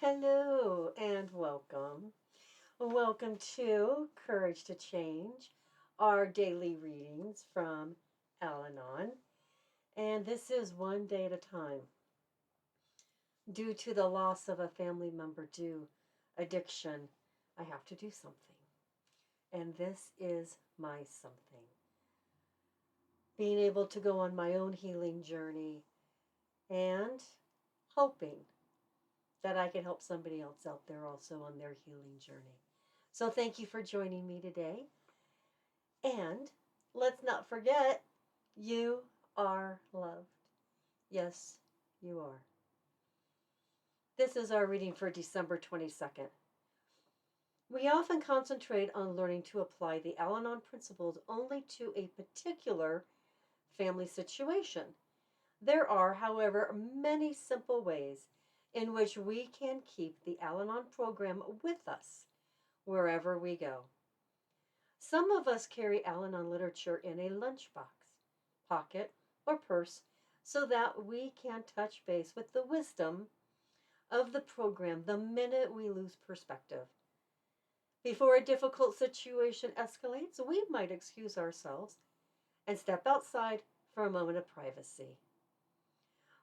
Hello and welcome. Welcome to Courage to Change, our daily readings from Al-Anon. And this is one day at a time. Due to the loss of a family member due addiction, I have to do something. And this is my something. Being able to go on my own healing journey and hoping that I can help somebody else out there also on their healing journey. So thank you for joining me today. And let's not forget, you are loved. Yes, you are. This is our reading for December 22nd. We often concentrate on learning to apply the Al-Anon principles only to a particular family situation. There are, however, many simple ways in which we can keep the Al-Anon program with us wherever we go. Some of us carry Al-Anon literature in a lunchbox, pocket, or purse so that we can touch base with the wisdom of the program the minute we lose perspective. Before a difficult situation escalates, we might excuse ourselves and step outside for a moment of privacy.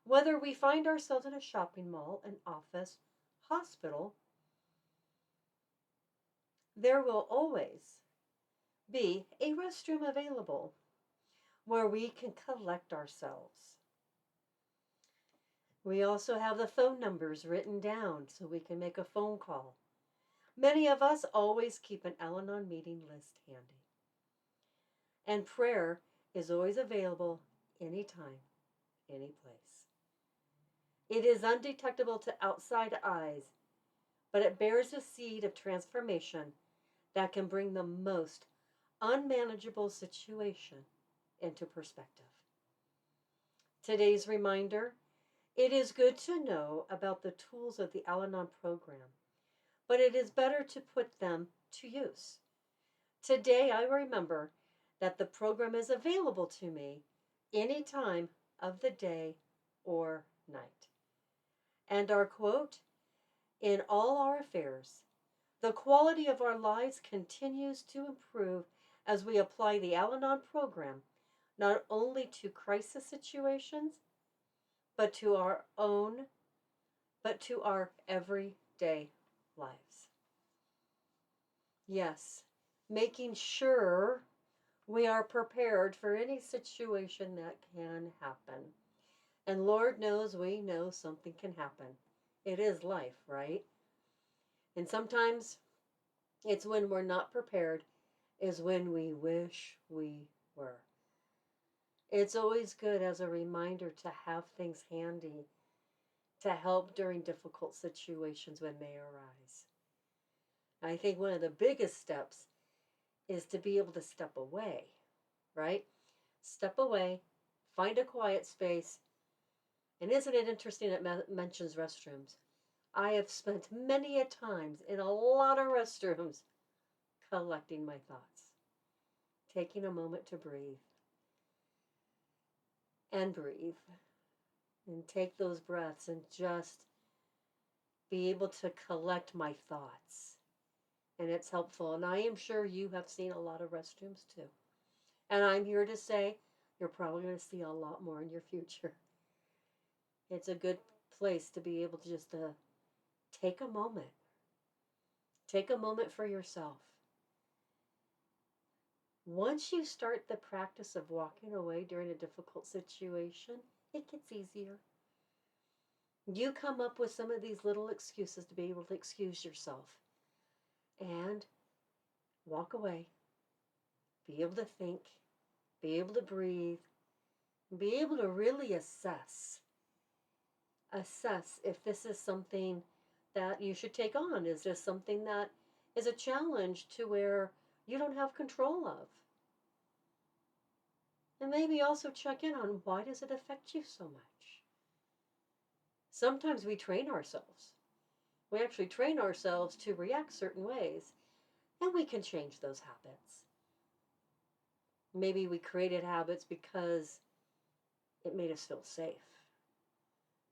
Whether we find ourselves in a shopping mall, an office, hospital, there will always be a restroom available where we can collect ourselves. We also have the phone numbers written down so we can make a phone call. Many of us always keep an Al-Anon meeting list handy. And prayer is always available anytime, any place. It is undetectable to outside eyes, but it bears a seed of transformation that can bring the most unmanageable situation into perspective. Today's reminder: it is good to know about the tools of the Al-Anon program, but it is better to put them to use. Today I remember that the program is available to me any time of the day or night. And our quote: in all our affairs, the quality of our lives continues to improve as we apply the Al-Anon program not only to crisis situations, but to our everyday lives. Yes, making sure we are prepared for any situation that can happen. And Lord knows we know something can happen. It is life, right? And sometimes it's when we're not prepared is when we wish we were. It's always good as a reminder to have things handy to help during difficult situations when they arise. I think one of the biggest steps is to be able to step away, right? Step away, find a quiet space. And isn't it interesting it mentions restrooms? I have spent many a times in a lot of restrooms collecting my thoughts, taking a moment to breathe and take those breaths and just be able to collect my thoughts. And it's helpful. And I am sure you have seen a lot of restrooms too. And I'm here to say you're probably going to see a lot more in your future. It's a good place to be able to just take a moment. Take a moment for yourself. Once you start the practice of walking away during a difficult situation, it gets easier. You come up with some of these little excuses to be able to excuse yourself and walk away, be able to think, be able to breathe, be able to really assess if this is something that you should take on. Is this something that is a challenge to where you don't have control of? And maybe also check in on, why does it affect you so much? Sometimes we train ourselves. We actually train ourselves to react certain ways, and we can change those habits. Maybe we created habits because it made us feel safe.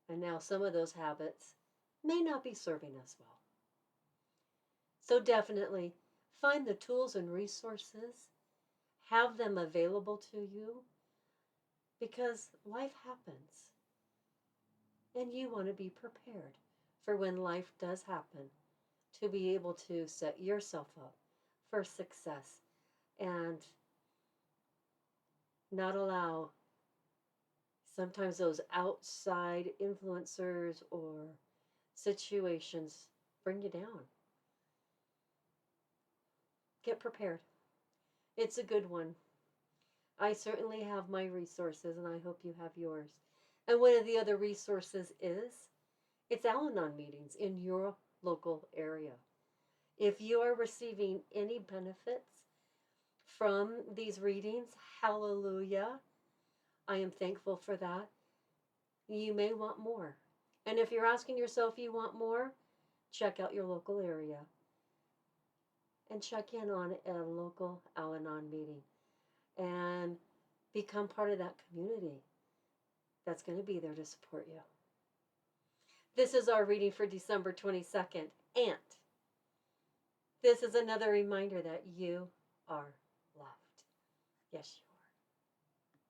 And now some of those habits may not be serving us well. So definitely find the tools and resources, have them available to you, because life happens. And you want to be prepared for when life does happen, to be able to set yourself up for success and not allow sometimes those outside influencers or situations bring you down. Get prepared. It's a good one. I certainly have my resources, and I hope you have yours. And one of the other resources is it's Al-Anon meetings in your local area. If you are receiving any benefits from these readings, hallelujah. I am thankful for that. You may want more. And if you're asking yourself you want more, check out your local area and check in on a local Al-Anon meeting and become part of that community that's going to be there to support you. This is our reading for December 22nd. And this is another reminder that you are loved. Yes, you are.